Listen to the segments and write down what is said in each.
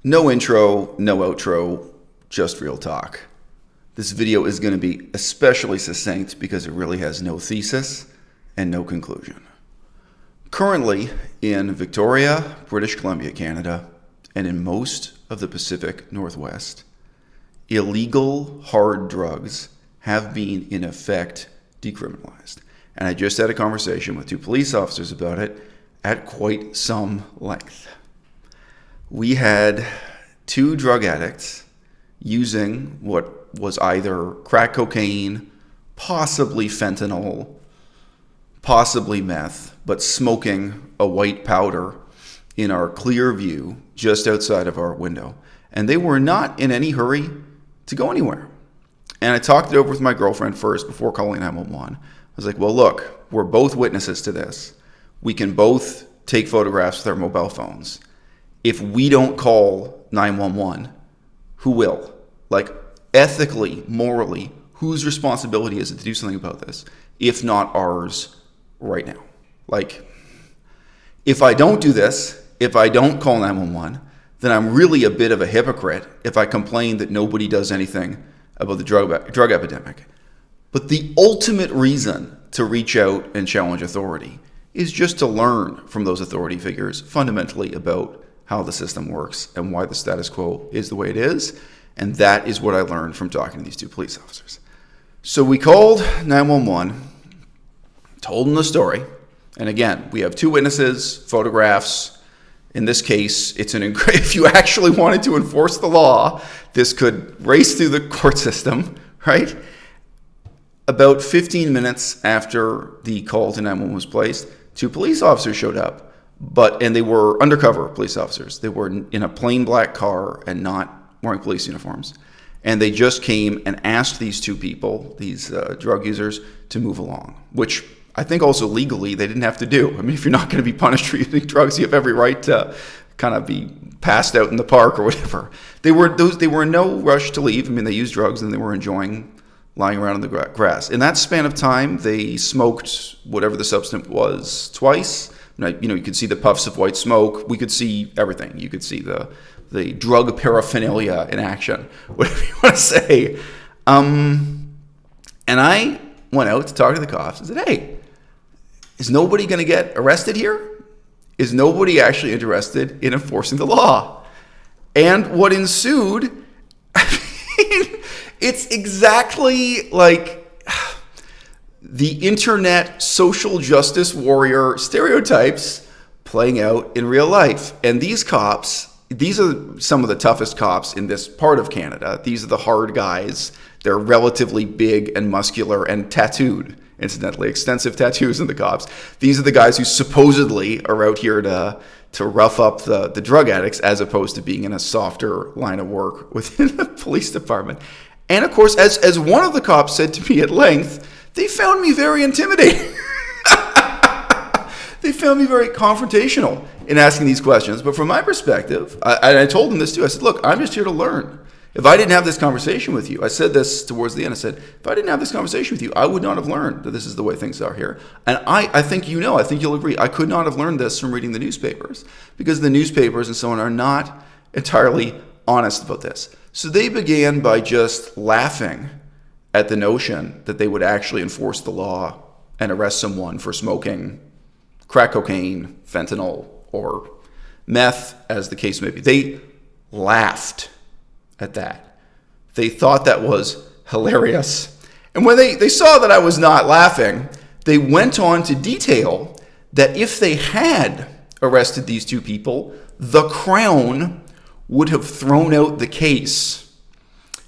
No intro, no outro, just real talk. This video is going to be especially succinct because it really has no thesis and no conclusion. Currently, in Victoria, British Columbia, Canada, and in most of the Pacific Northwest, illegal hard drugs have been, in effect, decriminalized. And I just had a conversation with two police officers about it at quite some length. We had two drug addicts using what was either crack cocaine, possibly fentanyl, possibly meth, but smoking a white powder in our clear view just outside of our window. And they were not in any hurry to go anywhere. And I talked it over with my girlfriend first before calling 911. I was like, well, look, we're both witnesses to this. We can both take photographs with our mobile phones. If we don't call 911, who will? Like, ethically, morally, whose responsibility is it to do something about this, if not ours right now? Like, if I don't do this, if I don't call 911, then I'm really a bit of a hypocrite if I complain that nobody does anything about the drug epidemic. But the ultimate reason to reach out and challenge authority is just to learn from those authority figures fundamentally about how the system works and why the status quo is the way it is. And that is what I learned from talking to these two police officers. So we called 911, told them the story. And again, we have two witnesses, photographs. In this case, if you actually wanted to enforce the law, this could race through the court system, right? About 15 minutes after the call to 911 was placed, two police officers showed up. And they were undercover police officers. They were in a plain black car and not wearing police uniforms. And they just came and asked these two people, these drug users, to move along, which I think also legally they didn't have to do. I mean, if you're not going to be punished for using drugs, you have every right to kind of be passed out in the park or whatever. They were in no rush to leave. I mean, they used drugs and they were enjoying lying around in the grass. In that span of time, they smoked whatever the substance was twice. You could see the puffs of white smoke. We could see everything. You could see the drug paraphernalia in action, whatever you want to say. And I went out to talk to the cops and said, hey, is nobody going to get arrested here? Is nobody actually interested in enforcing the law? And what ensued, it's exactly like the internet social justice warrior stereotypes playing out in real life. And these cops, these are some of the toughest cops in this part of Canada. These are the hard guys. They're relatively big and muscular and tattooed, incidentally, extensive tattoos in the cops. These are the guys who supposedly are out here to rough up the drug addicts as opposed to being in a softer line of work within the police department. And of course, as one of the cops said to me at length, they found me very intimidating. They found me very confrontational in asking these questions. But from my perspective, I told them this too. I said, look, I'm just here to learn. If I didn't have this conversation with you, I said this towards the end. I said, if I didn't have this conversation with you, I would not have learned that this is the way things are here. And I think I think you'll agree. I could not have learned this from reading the newspapers because the newspapers and so on are not entirely honest about this. So they began by just laughing at the notion that they would actually enforce the law and arrest someone for smoking crack cocaine, fentanyl, or meth, as the case may be. They laughed at that. They thought that was hilarious. And when they saw that I was not laughing, they went on to detail that if they had arrested these two people, the Crown would have thrown out the case.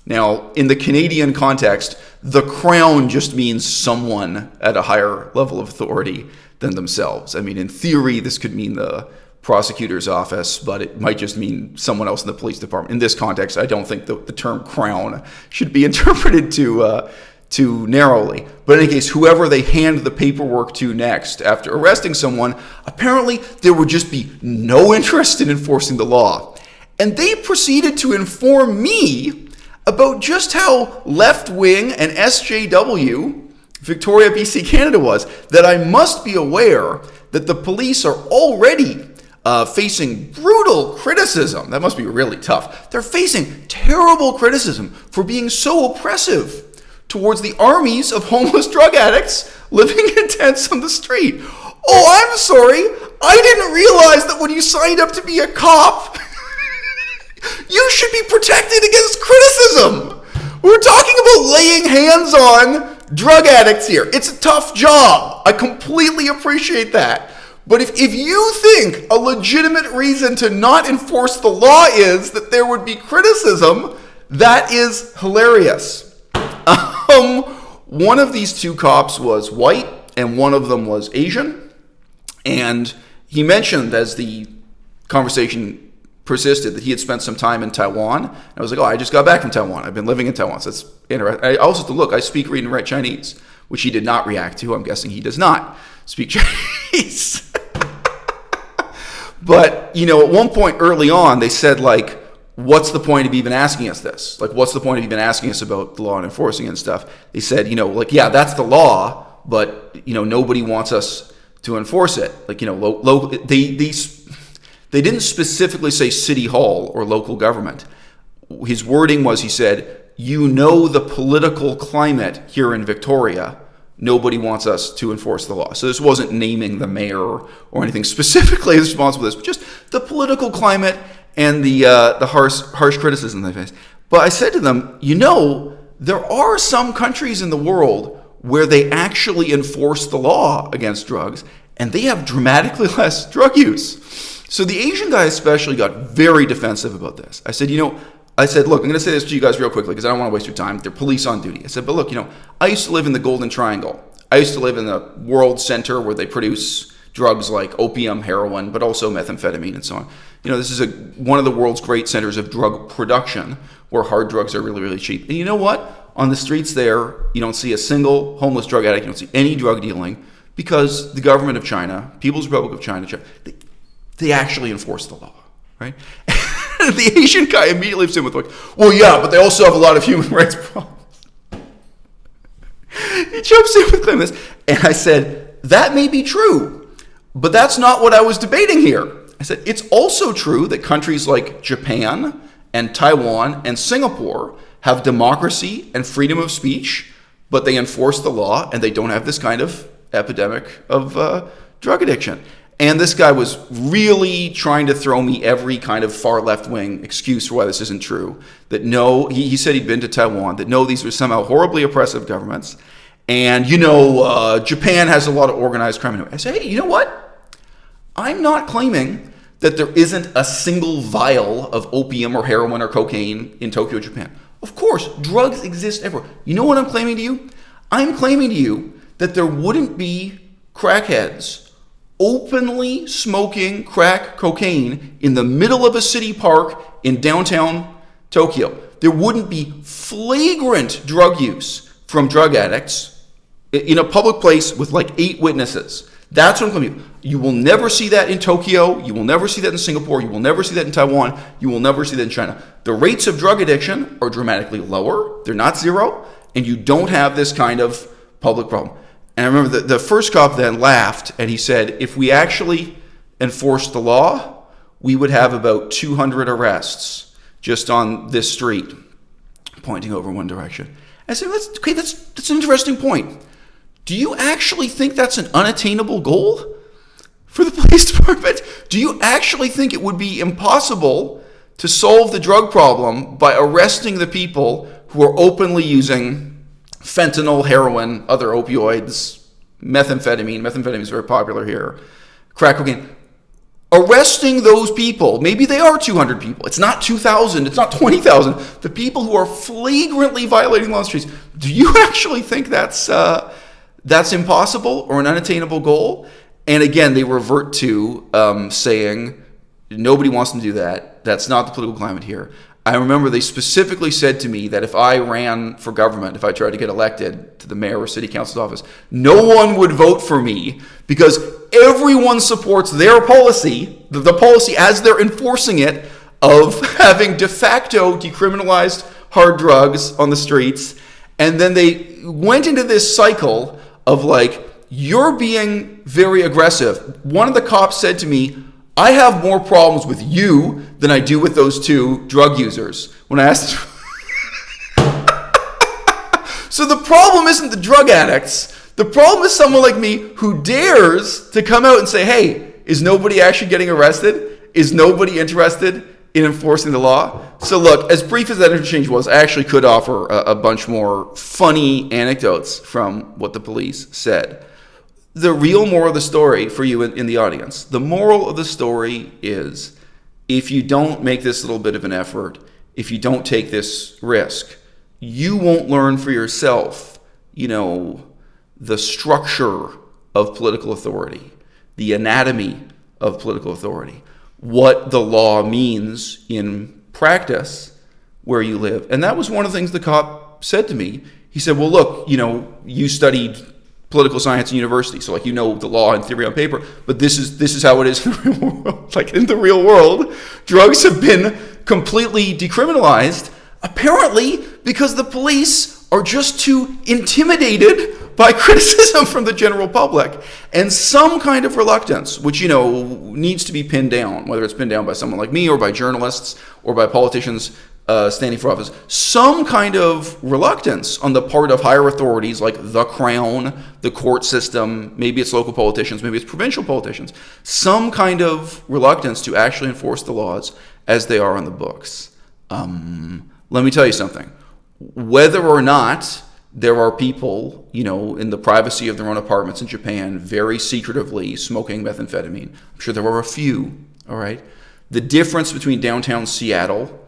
Now, in the Canadian context, the Crown just means someone at a higher level of authority than themselves. I mean, in theory, this could mean the prosecutor's office, but it might just mean someone else in the police department. In this context, I don't think the term Crown should be interpreted too narrowly. But in any case, whoever they hand the paperwork to next after arresting someone, apparently there would just be no interest in enforcing the law. And they proceeded to inform me about just how left-wing and SJW Victoria, BC, Canada was, that I must be aware that the police are already facing brutal criticism. That must be really tough. They're facing terrible criticism for being so oppressive towards the armies of homeless drug addicts living in tents on the street. Oh, I'm sorry. I didn't realize that when you signed up to be a cop, you should be protected against criticism. We're talking about laying hands on drug addicts here. It's a tough job. I completely appreciate that. But if you think a legitimate reason to not enforce the law is that there would be criticism, that is hilarious. One of these two cops was white and one of them was Asian. And he mentioned, as the conversation persisted, that he had spent some time in Taiwan. And I was like, oh, I just got back from Taiwan. I've been living in Taiwan. So that's interesting. I also, look, I speak, read, and write Chinese, which he did not react to. I'm guessing he does not speak Chinese. But, at one point early on, they said, like, what's the point of even asking us this? Like, what's the point of even asking us about the law and enforcing it and stuff? They said, yeah, that's the law, but, nobody wants us to enforce it. Like, they didn't specifically say city hall or local government. His wording was, he said, the political climate here in Victoria, nobody wants us to enforce the law. So this wasn't naming the mayor or anything specifically responsible for this, but just the political climate and the harsh criticism they face. But I said to them, there are some countries in the world where they actually enforce the law against drugs, and they have dramatically less drug use. So the Asian guy especially got very defensive about this. I said, look, I'm going to say this to you guys real quickly because I don't want to waste your time. They're police on duty. I said, but look, I used to live in the Golden Triangle. I used to live in the world center where they produce drugs like opium, heroin, but also methamphetamine and so on. This is one of the world's great centers of drug production where hard drugs are really, really cheap. And you know what? On the streets there, you don't see a single homeless drug addict. You don't see any drug dealing because the government of China, People's Republic of China, they actually enforce the law, right? The Asian guy immediately leaps in with like, well, yeah, but they also have a lot of human rights problems. He jumps in with this. And I said, that may be true, but that's not what I was debating here. I said, it's also true that countries like Japan and Taiwan and Singapore have democracy and freedom of speech, but they enforce the law and they don't have this kind of epidemic of drug addiction. And this guy was really trying to throw me every kind of far left-wing excuse for why this isn't true. That no, he said he'd been to Taiwan, that no, these were somehow horribly oppressive governments. And, Japan has a lot of organized crime. I say, hey, you know what? I'm not claiming that there isn't a single vial of opium or heroin or cocaine in Tokyo, Japan. Of course, drugs exist everywhere. You know what I'm claiming to you? I'm claiming to you that there wouldn't be crackheads openly smoking crack cocaine in the middle of a city park in downtown Tokyo. There wouldn't be flagrant drug use from drug addicts in a public place with like 8 witnesses. That's what I'm claiming. You will never see that in Tokyo. You will never see that in Singapore. You will never see that in Taiwan. You will never see that in China. The rates of drug addiction are dramatically lower. They're not zero. And you don't have this kind of public problem. And I remember the first cop then laughed and he said, if we actually enforced the law, we would have about 200 arrests just on this street, pointing over one direction. I said, that's an interesting point. Do you actually think that's an unattainable goal for the police department? Do you actually think it would be impossible to solve the drug problem by arresting the people who are openly using fentanyl, heroin, other opioids, methamphetamine? Methamphetamine is very popular here. Crack cocaine. Arresting those people, maybe they are 200 people. It's not 2,000. It's not 20,000. The people who are flagrantly violating law on the streets. Do you actually think that's impossible or an unattainable goal? And again, they revert to saying nobody wants to do that. That's not the political climate here. I remember they specifically said to me that if I ran for government, if I tried to get elected to the mayor or city council's office, no one would vote for me because everyone supports their policy, the policy as they're enforcing it, of having de facto decriminalized hard drugs on the streets. And then they went into this cycle of like, you're being very aggressive. One of the cops said to me, I have more problems with you than I do with those two drug users. When I asked... So the problem isn't the drug addicts. The problem is someone like me who dares to come out and say, hey, is nobody actually getting arrested? Is nobody interested in enforcing the law? So look, as brief as that interchange was, I actually could offer a bunch more funny anecdotes from what the police said. The real moral of the story for you in the audience, the moral of the story is, if you don't make this little bit of an effort, if you don't take this risk, you won't learn for yourself, the structure of political authority, the anatomy of political authority, what the law means in practice where you live. And that was one of the things the cop said to me. He said, well, look, you studied political science in university, so the law and theory on paper, but this is how it is in the real world. In the real world, drugs have been completely decriminalized, apparently because the police are just too intimidated by criticism from the general public, and some kind of reluctance, which needs to be pinned down, whether it's pinned down by someone like me or by journalists or by politicians standing for office, some kind of reluctance on the part of higher authorities like the Crown, the court system, maybe it's local politicians, maybe it's provincial politicians, some kind of reluctance to actually enforce the laws as they are on the books. Let me tell you something. Whether or not there are people, in the privacy of their own apartments in Japan, very secretively smoking methamphetamine, I'm sure there are a few, all right? The difference between downtown Seattle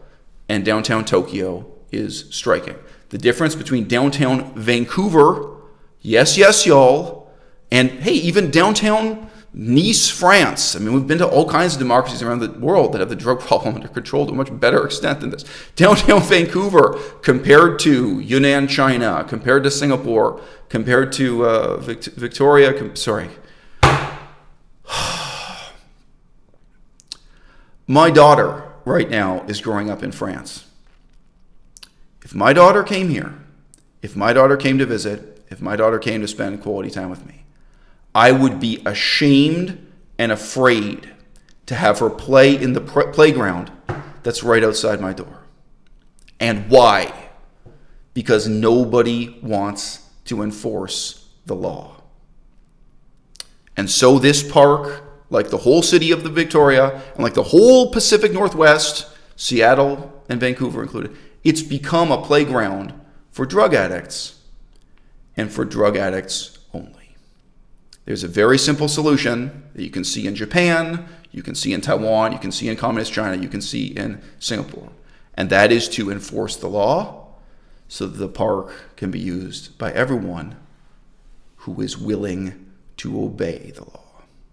and downtown Tokyo is striking. The difference between downtown Vancouver, yes, y'all, and hey, even downtown Nice, France. I mean, we've been to all kinds of democracies around the world that have the drug problem under control to a much better extent than this. Downtown Vancouver, compared to Yunnan, China, compared to Singapore, compared to Victoria, My daughter right now is growing up in France. If my daughter came here, if my daughter came to visit, if my daughter came to spend quality time with me, I would be ashamed and afraid to have her play in the playground that's right outside my door. And why? Because nobody wants to enforce the law. And so this park, like the whole city of the Victoria, and like the whole Pacific Northwest, Seattle and Vancouver included, it's become a playground for drug addicts and for drug addicts only. There's a very simple solution that you can see in Japan, you can see in Taiwan, you can see in Communist China, you can see in Singapore. And that is to enforce the law so that the park can be used by everyone who is willing to obey the law.